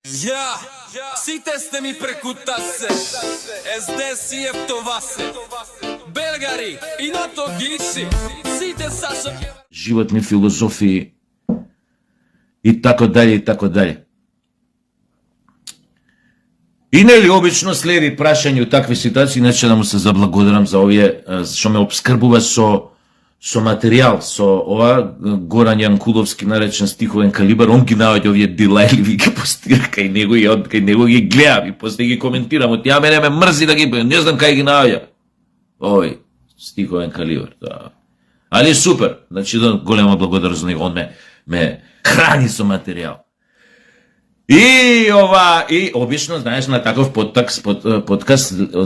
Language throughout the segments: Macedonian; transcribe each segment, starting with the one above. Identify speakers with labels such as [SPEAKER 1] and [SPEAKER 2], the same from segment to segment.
[SPEAKER 1] Ја, сите сте ми преку тасе, СДС и ефтова се, Белгари и нато гиши, сите Саша...
[SPEAKER 2] Животни филозофии и тако далje и тако далje. И нели обично следи прашање у такви ситуации, иначе да му се заблагодарам за овие што ме обскрбува со материјал, со ова Горан Јанкуловски наречен стиховен калибар. Он ги наоѓа овие дилајливи, ги постира кај него и од кај него ги гледам и после ги коментирам. Од ја мене ме мрзи да ги, не знам кај ги наоѓа. Овој стиховен калибар, да. Али супер, значи голема благодарност за него, он ме храни со материјал. И ова, и обично, знаеш, на таков подкаст,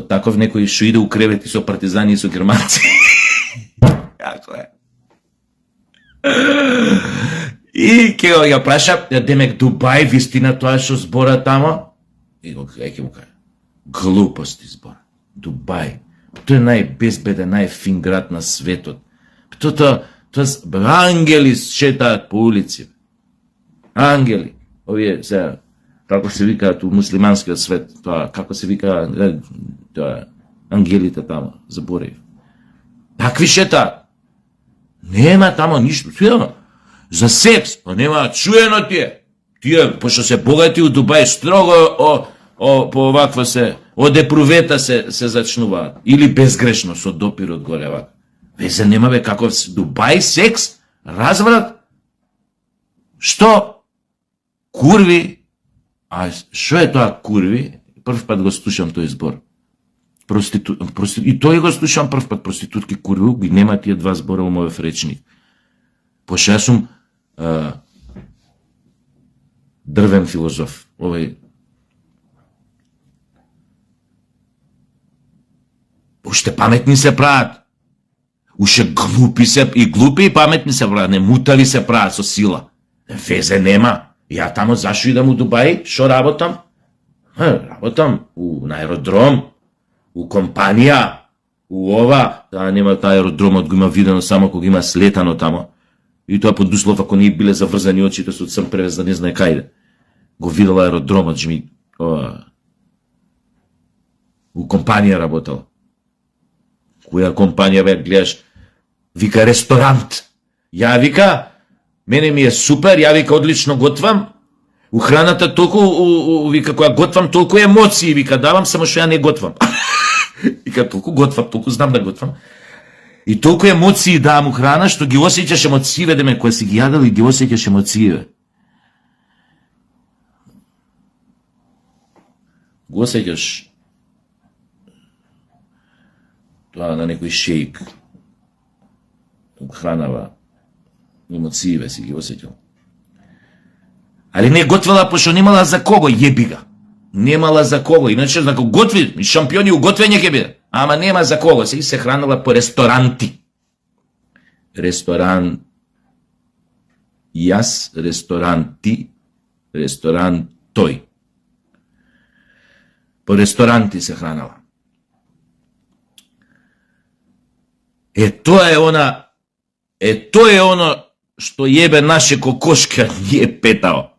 [SPEAKER 2] таков некој што иде у кревети со партизани и со германци. Како е? И ке го ја праша, демек Дубај, вистина тоа што збора тамо? И го ќе му кажа, глупости збора. Дубај, тоа е најбезбеден, најфин град на светот. Тоа ангели шетаат по улици. Ангели. Овие се, како се викаат у муслиманскиот свет, тоа, како се вика, тоа, ангелите тамо, заборев. Такви шетаат. Нема тамо ништо, за секс, па нема чуено тие, пошто се богати у Дубај, строго по оваква се, од епрувета се зачнуваат, или безгрешно, со допир од горе вака. Везе нема бе каков Дубај, секс, разврат, што? Курви, а што е тоа курви? Прв пат го слушам тој збор. И тој го слушам прв пат, проститутки, курви, ги нема тие два збора во мојот речник. Пошто јас сум дрвен филозоф. Овој уште паметни се прават. Уште глупи и паметни се прават. Не мутави се прават со сила. Везе нема. Ја тамо зашо идам у Дубај, шо работам? Работам на аеродром, у компанија, у ова, нема таа аеродромот го има видено само кога има слетано тамо. И тоа под услов ако не биле заврзани очите со црн превез да не знае кајде. Го видела аеродромот, жми, у компанија работел. Која компанија бе, гледаш, вика ресторант. Ја вика, мене ми е супер, ја вика одлично готвам, у храната толку, вика која готвам, толку емоции, вика давам, само што ја не готвам. Вика толку готвам, толку знам да готвам. И толку емоции давам у храна, што ги осеќаш емоцииве, деме, која си ги јадал и ги осеќаш емоцииве. Го осеќаш тоа на некој шејк, хранава, емоцииве си ги осеќал. Али не готвела, пошто немала за кого, јеби ga. Немала за кого, иначе ако готви, шампиони у готвење ќе биде. Ама нема за кого, се хранила по ресторанти. Ресторан, јас, ресторанти, ресторан тој. По ресторанти се хранала. Тоа е оно што јебе наше кокошка ние петао.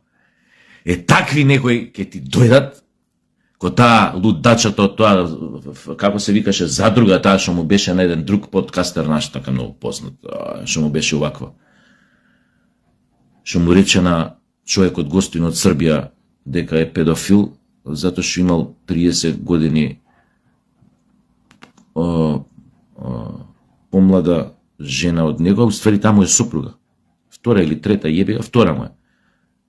[SPEAKER 2] Такви некои ќе ти дојдат, ко таа лудачата од тоа, како се викаше, задруга, таа што му беше на еден друг подкастер наш, така многу познат, што му беше оваква. Што му рече на човекот гостин од Србија дека е педофил, затоа што имал 30 години помлада жена од него, а уствари таму е супруга. Втора или трета, јеби, втора му е.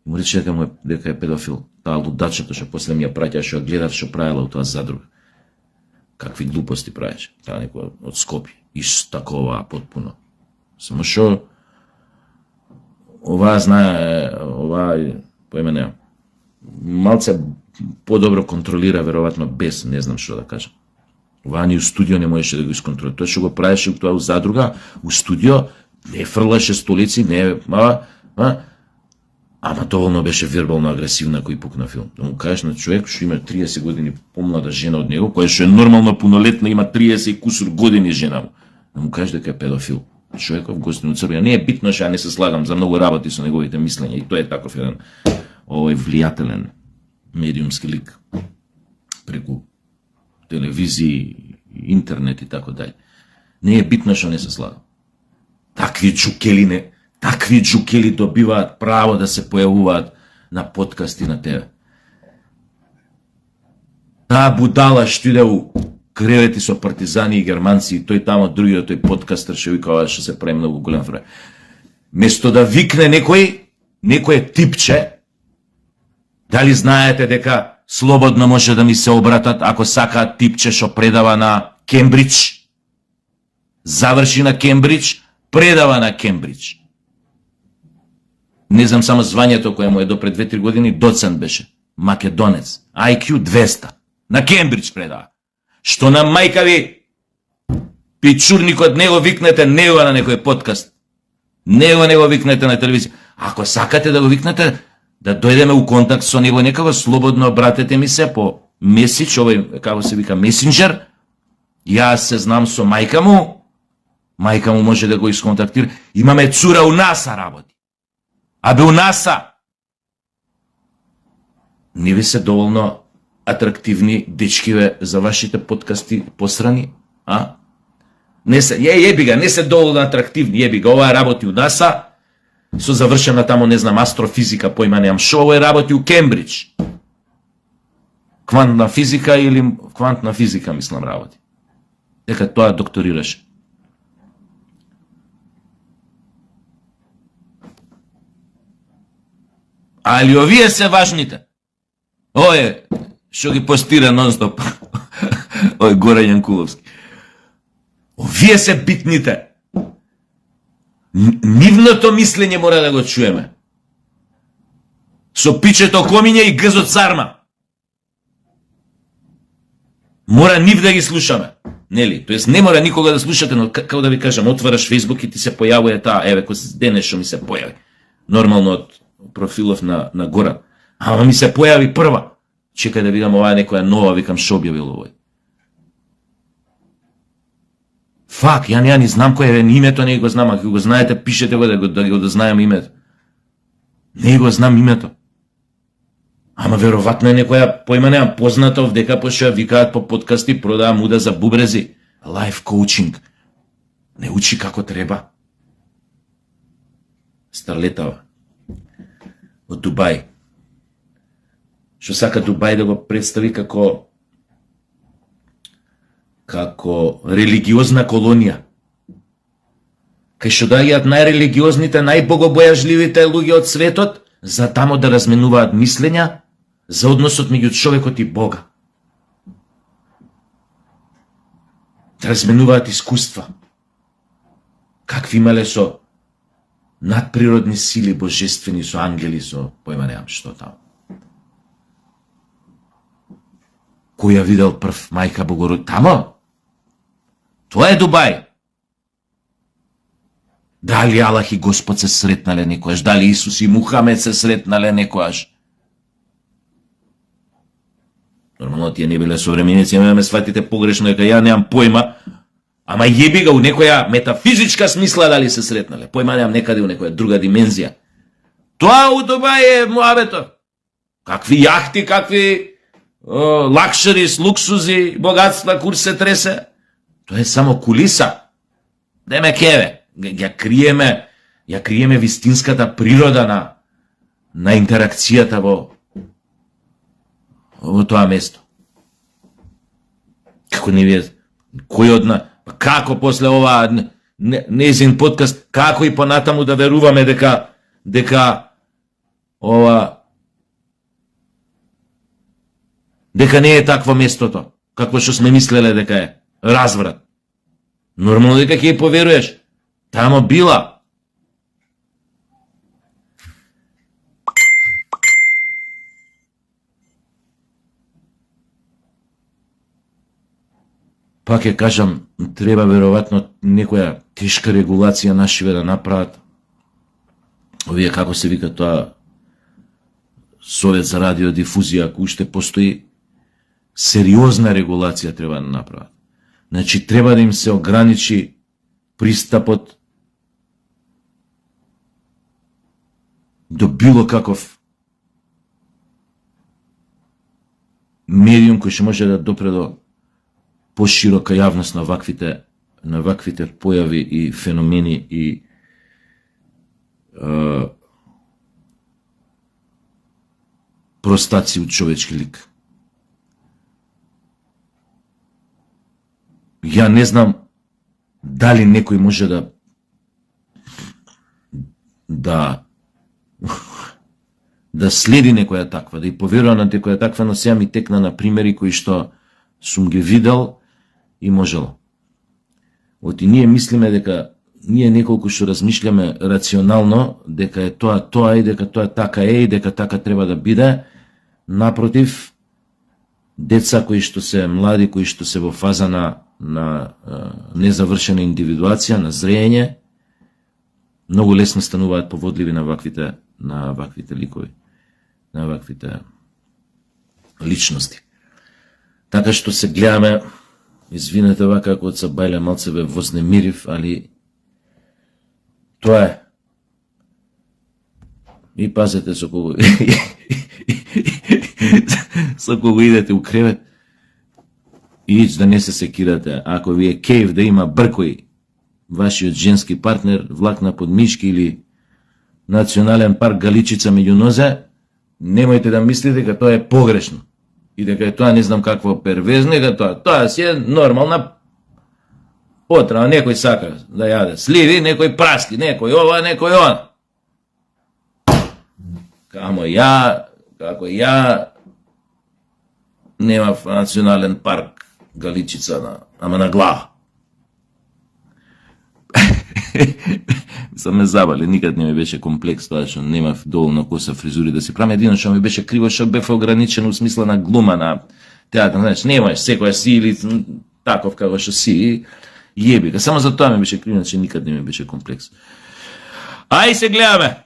[SPEAKER 2] И му рече дека е педофил. Таа лудачата што после ми ја праќа, што ја гледав што правила у тоа задруга. Какви глупости правеше. Таа некоја од Скопје. Такова потпуно. Само што ова знае, ова поимене малце подобро контролира, веројатно без, не знам што да кажам. Ова ни у студио не можеше да го исконтролира. Тоа што го правеше тоа у задруга, у студио, не фрлаше столици, не, ама доволно беше вербално агресивна кој пукна филм. Да му кажеш на човек што има 30 години помлада жена од него, која што е нормално пунолетна, има 30 и кусур години жена му. Да му кажеш дека е педофил. Човеков гостин од Србија. Не е битно што ја не се слагам за многу работи со неговите мислења и тој е таков еден овој влијателен медиумски лик, преку телевизии, интернет и така дај. Не е битно што не се слагам. Такви джукели добиваат право да се појавуваат на подкасти на тебе. Таа будала што иде у кревети со партизани и германци, и тој тамо другиот, тој подкастер што вика што се прави многу голем фрай. Место да викне некој типче, дали знаете дека слободно може да ми се обратат ако сакаат типче што предава на Кембридж, заврши на Кембридж, предава на Кембридж. Не знам само звањето кое му е до пред 2-3 години, доцент беше, македонец, IQ 200, на Кембридж предава. Што на мајка ви пичурникот не го викнете него на некој подкаст, него не го викнете на телевизија. Ако сакате да го викнете, да дојдеме у контакт со него, некако слободно обратете ми се по месидж, овој, како се вика, месенџер. Јас се знам со мајка му може да го исконтактира. Имаме цура у НАСА работи. Абе у НАСА не ви се доволно атрактивни дечкиве за вашите подкасти посрани, а? Не се, јебига, не се доволно атрактивни, јебига, ова работи у НАСА, со завршена тамо, не знам, астрофизика, појма немам шо, ова работи у Кембридж. Квантна физика или квантна физика, мислам, работи. Дека тоа докторираше. Али овие се важните. Ој, што ги постира нон-стоп. Ој, Гоran Јанкуловски. Овие се битните. Нивното мислење мора да го чуеме. Со пичето комиње и гзот царма. Мора нив да ги слушаме. Нели? Тоест не мора никога да слушате, но како да ви кажам, отвараш Facebook и ти се појавува таа, еве, кој денес што ми се појави. Нормално од профилов на Горан. Ама ми се појави прва. Чекај да видам оваа некоја нова, викам што објавил овој. Фак, ја не знам кој е името, не го знам, ако го знаете, пишете го да го знаем името. Не го знам името. Ама веројатно е некоја, појма немам, позната овдека, пошто ја викаат по подкасти, продава муда за бубрези. Лайф коучинг. Не учи како треба. Старлетава. Од Дубај. Што сака Дубај да го представи како религиозна колонија. Кај што доаѓаат најрелигиозните, најбогобојажливите луѓе од светот, за тамо да разменуваат мислења за односот меѓу човекот и Бога. Да разменуваат искуства. Какви имале со надприродни сили божествени, со ангели, со појма немам што тамо. Кој ја видел прв мајка Богород тамо? Тоа е Дубај. Дали Аллах и Господ се сретнале некојаш? Дали Исус и Мухамед се сретнале некојаш? Нормално тие не биле современици, ама ме сватите погрешно, дека ја немам појма, ама јеби ga у некоја метафизичка смисла дали се сретнале. Појма немам некаде у некоја друга димензија. Тоа у Дубај е муабето. Какви јахти, какви лакшерис, луксузи, богатства, курс се тресе. Тоа е само кулиса. Деме кеве. Ја криеме вистинската природа на интеракцијата во тоа место. Како не вие, кој одна, како после ова нејзин подкаст, како и понатаму да веруваме дека не е такво местото, какво што сме мислеле дека е разврат. Нормално дека ќе поверуваш. Тамо била. Пак ќе кажам, треба веројатно некоја тешка регулација нашиве да направат. Овие како се вика тоа Совет за радиодифузија, ако уште постои, сериозна регулација треба да направат. Значи, треба да им се ограничи пристапот до било каков медиум кој што може да допре до поширока јавност на ваквите појави и феномени и простаци од човечки лик. Ја не знам дали некој може да следи некоја таква, да и поверува на некоја таква, но сега ми текна на примери кои што сум ги видел и можело. Оти ние мислиме дека ние неколку што размишљаме рационално дека е тоа и дека тоа така е и дека така треба да биде. Напротив, деца кои што се млади, кои што се во фаза на незавршена индивидуација, на зрење, многу лесно стануваат поводливи на ваквите ликови, на ваквите личности. Така што се гледаме, извинете вака ако од Сабајле малце ве вознемирив, али тоа е. И пазете со кого со кого идете у кревет, и да не се секирате. Ако ви е кејф да има бркој вашиот женски партнер влакна под мишки или Национален парк Галичица меѓу нозе, немојте да мислите дека тоа е погрешно и дека е тоа не знам какво перверзно, дека тоа си е нормална потреба. Некој сака да јаде сливи, некој праски, некој ова, некој она. Како ја немав Национален парк Галичица ама на глава. Сам ме забали, никад не ми беше комплекс тоа што немав доволно коса фризури да си правам. Едино што ми беше криво што бев ограничен у смисла на глума, на театар, знаеш, немаш секоја си или таков како што си, јеби га. Само за тоа ми беше криво, че никад не ми беше комплекс. Ај се гледаме.